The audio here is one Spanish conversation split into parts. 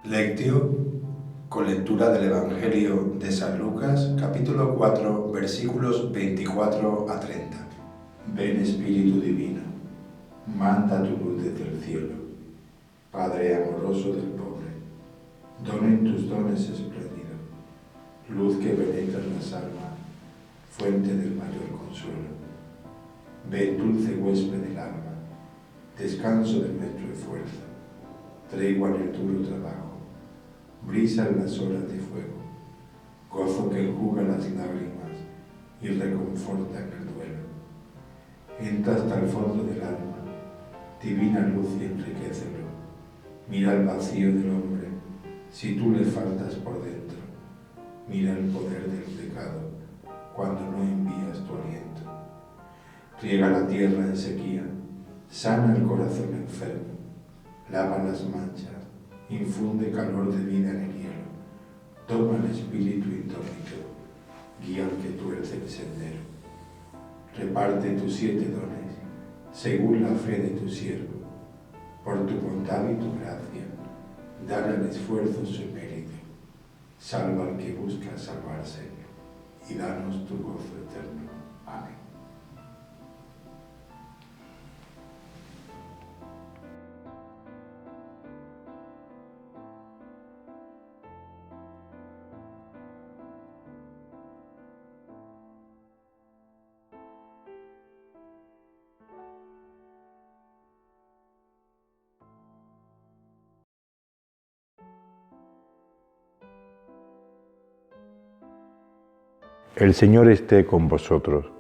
Lectio con lectura del Evangelio de San Lucas, capítulo 4, versículos 24 a 30. Ven Espíritu Divino, manda tu luz desde el cielo, Padre amoroso del pobre, donen tus dones espléndidos, luz que penetra en las almas, fuente del mayor consuelo. Ven dulce huésped del alma, descanso de nuestro esfuerzo, tregua en el duro trabajo, brisa en las horas de fuego, gozo que enjuga las lágrimas y reconforta en el duelo. Entra hasta el fondo del alma, divina luz y enriquecelo. Mira el vacío del hombre, si tú le faltas por dentro. Mira el poder del pecado, cuando no envías tu aliento. Riega la tierra en sequía, sana el corazón enfermo, lava las manchas, infunde calor de vida en el hielo, toma el espíritu indómito, guía al que tuerce el sendero. Reparte tus 7 dones, según la fe de tu siervo, por tu bondad y tu gracia, dale al esfuerzo su mérito, salva al que busca salvarse, y danos tu gozo eterno. Amén. El Señor esté con vosotros.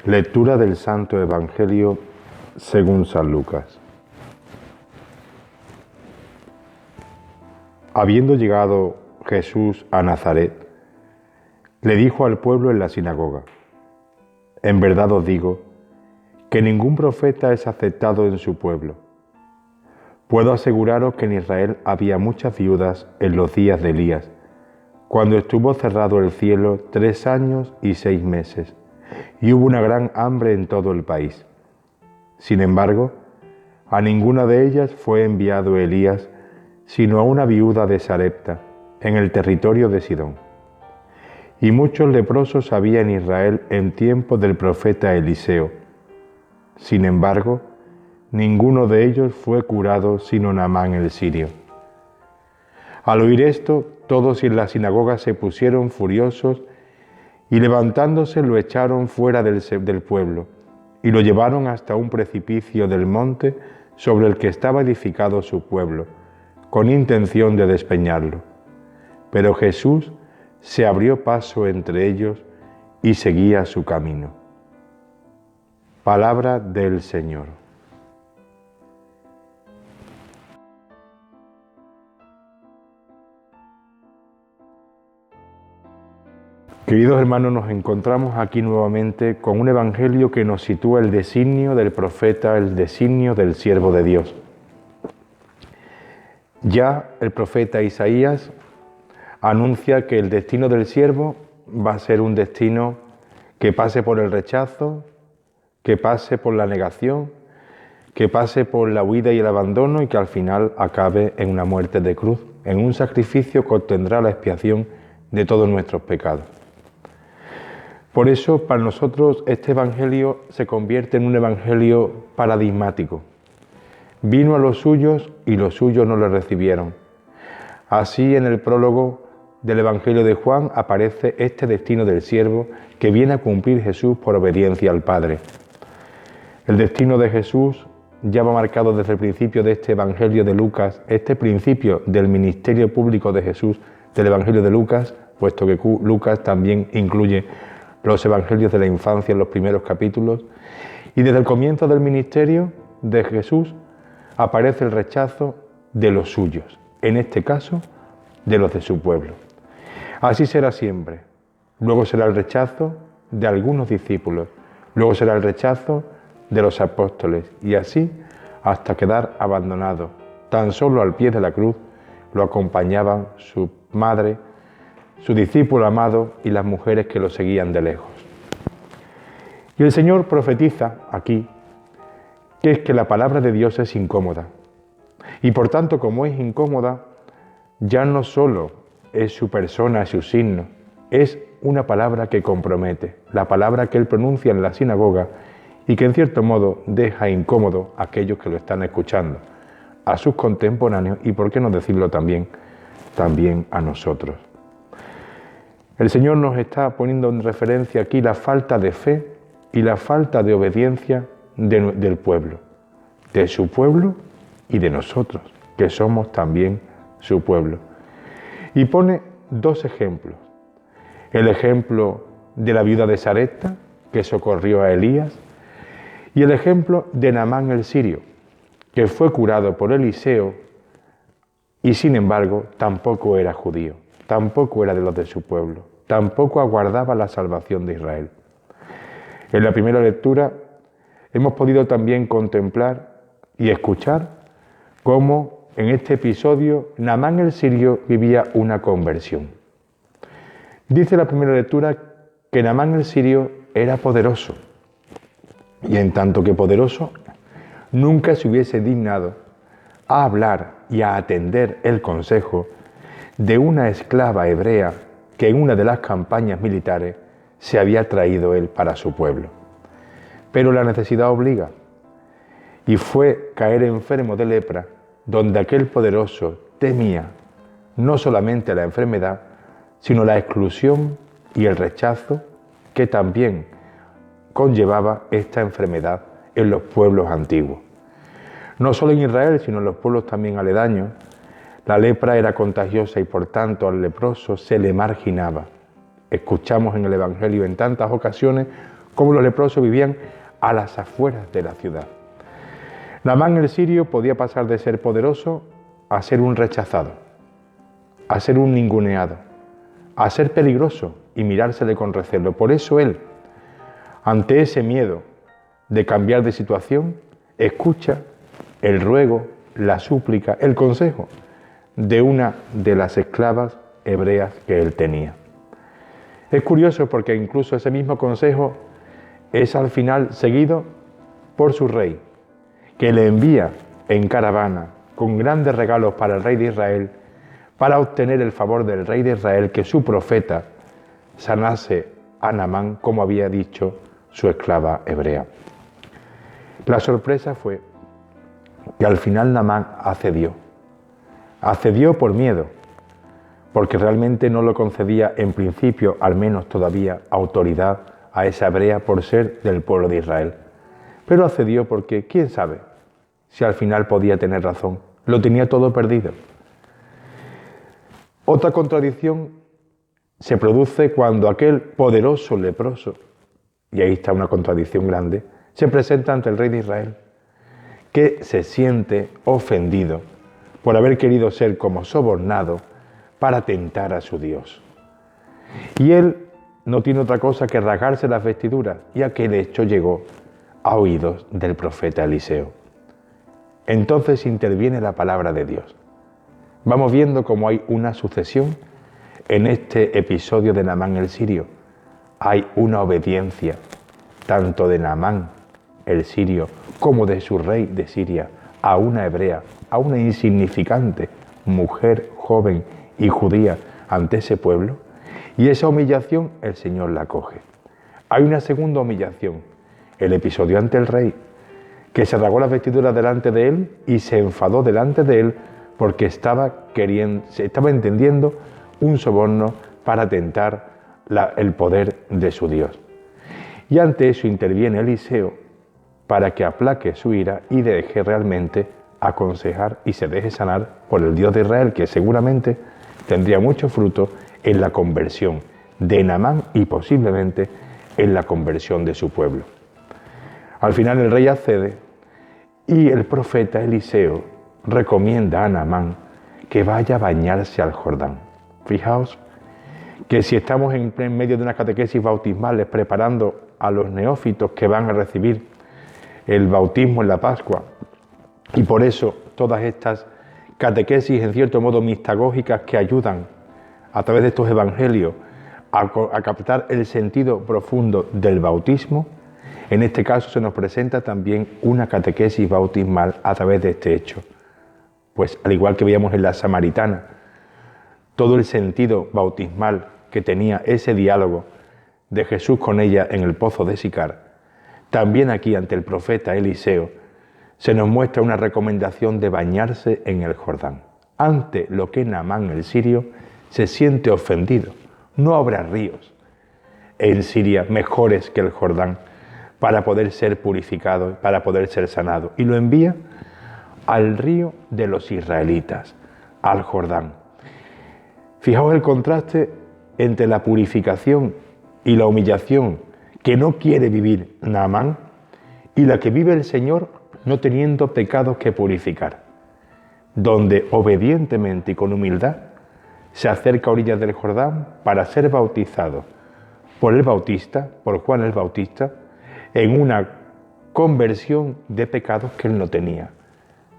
Lectura del Santo Evangelio según San Lucas. Habiendo llegado Jesús a Nazaret, le dijo al pueblo en la sinagoga: En verdad os digo que ningún profeta es aceptado en su pueblo. Puedo aseguraros que en Israel había muchas viudas en los días de Elías, cuando estuvo cerrado el cielo 3 años y 6 meses, y hubo una gran hambre en todo el país. Sin embargo, a ninguna de ellas fue enviado Elías, sino a una viuda de Sarepta, en el territorio de Sidón. Y muchos leprosos había en Israel en tiempo del profeta Eliseo. Sin embargo, ninguno de ellos fue curado sino Naamán el sirio. Al oír esto, todos en la sinagoga se pusieron furiosos y levantándose lo echaron fuera del pueblo y lo llevaron hasta un precipicio del monte sobre el que estaba edificado su pueblo, con intención de despeñarlo. Pero Jesús se abrió paso entre ellos y seguía su camino. Palabra del Señor. Queridos hermanos, nos encontramos aquí nuevamente con un evangelio que nos sitúa el designio del profeta, el designio del siervo de Dios. Ya el profeta Isaías anuncia que el destino del siervo va a ser un destino que pase por el rechazo, que pase por la negación, que pase por la huida y el abandono y que al final acabe en una muerte de cruz, en un sacrificio que obtendrá la expiación de todos nuestros pecados. Por eso, para nosotros, este evangelio se convierte en un evangelio paradigmático. Vino a los suyos y los suyos no le recibieron. Así, en el prólogo del evangelio de Juan aparece este destino del siervo que viene a cumplir Jesús por obediencia al Padre. El destino de Jesús ya va marcado desde el principio de este evangelio de Lucas, este principio del ministerio público de Jesús del evangelio de Lucas, puesto que Lucas también incluye los evangelios de la infancia en los primeros capítulos, y desde el comienzo del ministerio de Jesús aparece el rechazo de los suyos, en este caso de los de su pueblo. Así será siempre. Luego será el rechazo de algunos discípulos, luego será el rechazo de los apóstoles, y así hasta quedar abandonado. Tan solo al pie de la cruz lo acompañaban su madre, su discípulo amado y las mujeres que lo seguían de lejos. Y el Señor profetiza aquí que es que la palabra de Dios es incómoda Y por tanto, como es incómoda, ya no solo es su persona, su signo, es una palabra que compromete, la palabra que él pronuncia en la sinagoga y que en cierto modo deja incómodo a aquellos que lo están escuchando, a sus contemporáneos y, por qué no decirlo también a nosotros. El Señor nos está poniendo en referencia aquí la falta de fe y la falta de obediencia del pueblo, de su pueblo y de nosotros, que somos también su pueblo. Y pone dos ejemplos. El ejemplo de la viuda de Sarepta, que socorrió a Elías, y el ejemplo de Naamán el sirio, que fue curado por Eliseo y sin embargo tampoco era judío, tampoco era de los de su pueblo, tampoco aguardaba la salvación de Israel. En la primera lectura hemos podido también contemplar y escuchar cómo en este episodio Naamán el sirio vivía una conversión. Dice la primera lectura que Naamán el sirio era poderoso, y en tanto que poderoso, nunca se hubiese dignado a hablar y a atender el consejo de una esclava hebrea que en una de las campañas militares se había traído él para su pueblo. Pero la necesidad obliga, y fue caer enfermo de lepra, donde aquel poderoso temía no solamente la enfermedad, sino la exclusión y el rechazo que también conllevaba esta enfermedad en los pueblos antiguos. No solo en Israel, sino en los pueblos también aledaños, la lepra era contagiosa y por tanto al leproso se le marginaba. Escuchamos en el Evangelio en tantas ocasiones cómo los leprosos vivían a las afueras de la ciudad. Naamán el sirio podía pasar de ser poderoso a ser un rechazado, a ser un ninguneado, a ser peligroso y mirársele con recelo. Por eso él, ante ese miedo de cambiar de situación, escucha el ruego, la súplica, el consejo de una de las esclavas hebreas que él tenía. Es curioso porque incluso ese mismo consejo es al final seguido por su rey, que le envía en caravana con grandes regalos para el rey de Israel, para obtener el favor del rey de Israel, que su profeta sanase a Naamán como había dicho su esclava hebrea. La sorpresa fue que al final Naamán accedió por miedo, porque realmente no lo concedía en principio, al menos todavía, autoridad a esa hebrea por ser del pueblo de Israel. Pero accedió porque, quién sabe, si al final podía tener razón, lo tenía todo perdido. Otra contradicción se produce cuando aquel poderoso leproso, y ahí está una contradicción grande, se presenta ante el rey de Israel, que se siente ofendido por haber querido ser como sobornado para tentar a su Dios. Y él no tiene otra cosa que rasgarse las vestiduras, y aquel hecho llegó a oídos del profeta Eliseo. Entonces interviene la palabra de Dios. Vamos viendo cómo hay una sucesión en este episodio de Naamán el sirio. Hay una obediencia tanto de Naamán el sirio como de su rey de Siria a una hebrea, a una insignificante mujer joven y judía ante ese pueblo, y esa humillación el Señor la acoge. Hay una segunda humillación, el episodio ante el rey, que se rasgó las vestiduras delante de él y se enfadó delante de él porque estaba entendiendo un soborno para tentar el poder de su Dios. Y ante eso interviene Eliseo para que aplaque su ira y deje realmente aconsejar y se deje sanar por el Dios de Israel, que seguramente tendría mucho fruto en la conversión de Naamán y posiblemente en la conversión de su pueblo. Al final el rey accede y el profeta Eliseo recomienda a Naamán que vaya a bañarse al Jordán. Fijaos que si estamos en medio de una catequesis bautismales preparando a los neófitos que van a recibir el bautismo en la Pascua, y por eso todas estas catequesis en cierto modo mistagógicas que ayudan a través de estos evangelios a captar el sentido profundo del bautismo, en este caso se nos presenta también una catequesis bautismal a través de este hecho. Pues al igual que veíamos en la Samaritana, todo el sentido bautismal que tenía ese diálogo de Jesús con ella en el pozo de Sicar, también aquí ante el profeta Eliseo se nos muestra una recomendación de bañarse en el Jordán. Ante lo que Naamán el sirio se siente ofendido. No habrá ríos en Siria mejores que el Jordán para poder ser purificado, para poder ser sanado. Y lo envía al río de los israelitas, al Jordán. Fijaos el contraste entre la purificación y la humillación que no quiere vivir Naamán y la que vive el Señor no teniendo pecados que purificar, donde obedientemente y con humildad se acerca a orillas del Jordán para ser bautizado por el Bautista, por Juan el Bautista, en una conversión de pecados que él no tenía,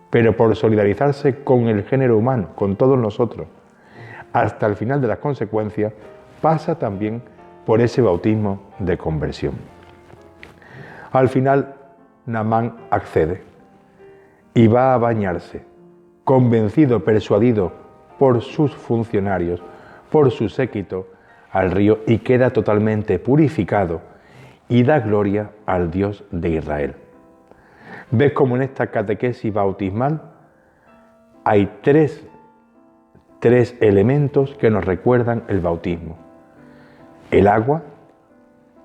pero por solidarizarse con el género humano, con todos nosotros, hasta el final de las consecuencias, pasa también por ese bautismo de conversión. Al final, Naamán accede y va a bañarse, convencido, persuadido por sus funcionarios, por su séquito, al río y queda totalmente purificado y da gloria al Dios de Israel. ¿Ves cómo en esta catequesis bautismal hay tres elementos que nos recuerdan el bautismo? El agua,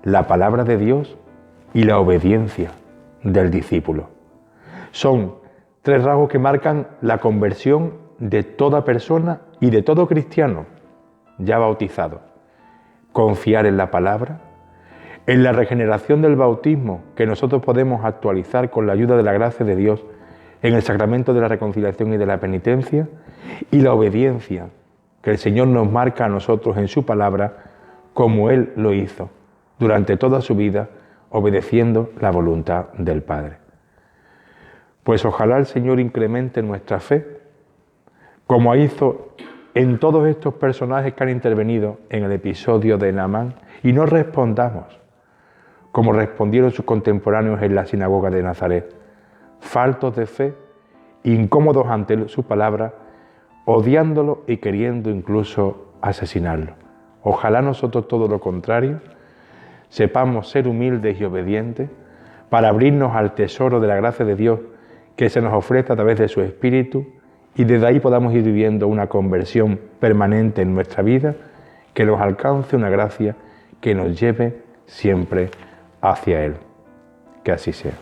la palabra de Dios y la obediencia del discípulo. Son tres rasgos que marcan la conversión de toda persona y de todo cristiano ya bautizado. Confiar en la palabra, en la regeneración del bautismo que nosotros podemos actualizar con la ayuda de la gracia de Dios en el sacramento de la reconciliación y de la penitencia, y la obediencia que el Señor nos marca a nosotros en su palabra como Él lo hizo durante toda su vida, obedeciendo la voluntad del Padre. Pues ojalá el Señor incremente nuestra fe, como hizo en todos estos personajes que han intervenido en el episodio de Naamán, y no respondamos como respondieron sus contemporáneos en la sinagoga de Nazaret, faltos de fe, incómodos ante su palabra, odiándolo y queriendo incluso asesinarlo. Ojalá nosotros todo lo contrario, sepamos ser humildes y obedientes para abrirnos al tesoro de la gracia de Dios que se nos ofrece a través de su Espíritu, y desde ahí podamos ir viviendo una conversión permanente en nuestra vida, que nos alcance una gracia que nos lleve siempre hacia Él. Que así sea.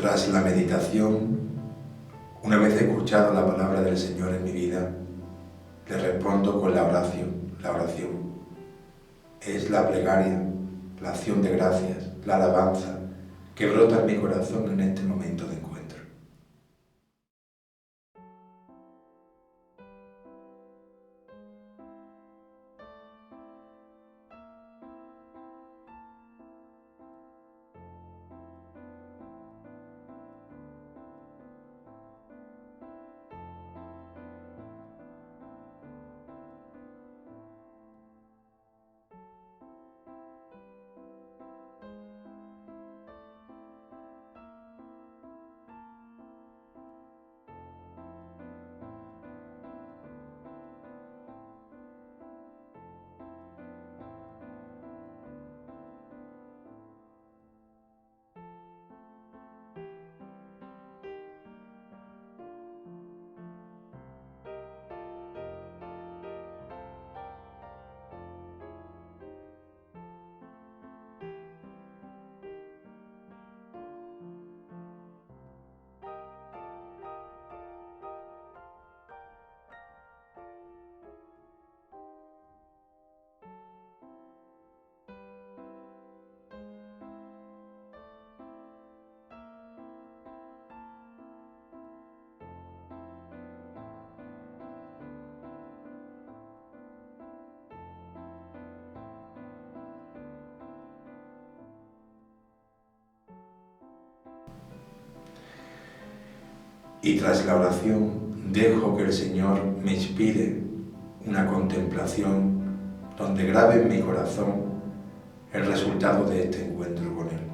Tras la meditación, una vez escuchado la palabra del Señor en mi vida, le respondo con la oración. La oración es la plegaria, la acción de gracias, la alabanza que brota en mi corazón en este momento de encuentro. Y tras la oración dejo que el Señor me inspire una contemplación donde grabe en mi corazón el resultado de este encuentro con Él.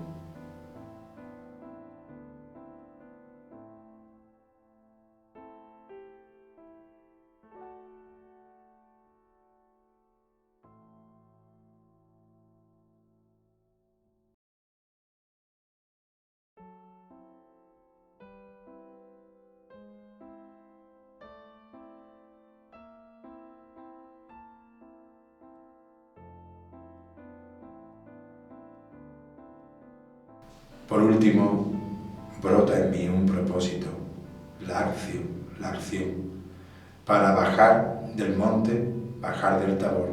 Por último, brota en mí un propósito, la acción, para bajar del monte, bajar del Tabor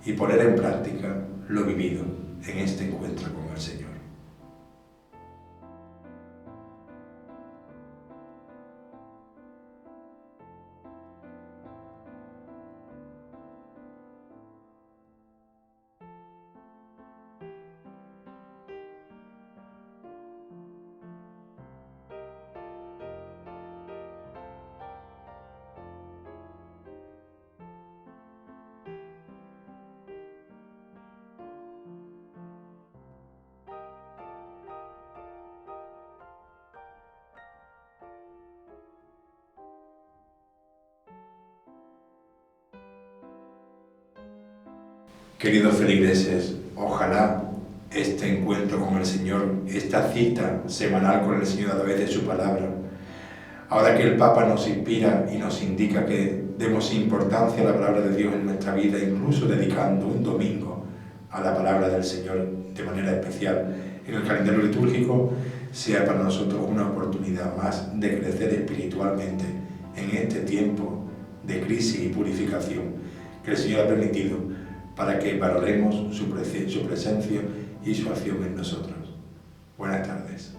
y poner en práctica lo vivido en este encuentro con el Señor. Queridos feligreses, ojalá este encuentro con el Señor, esta cita semanal con el Señor a través de su palabra, ahora que el Papa nos inspira y nos indica que demos importancia a la palabra de Dios en nuestra vida, incluso dedicando un domingo a la palabra del Señor de manera especial en el calendario litúrgico, sea para nosotros una oportunidad más de crecer espiritualmente en este tiempo de crisis y purificación que el Señor ha permitido para que valoremos su presencia y su acción en nosotros. Buenas tardes.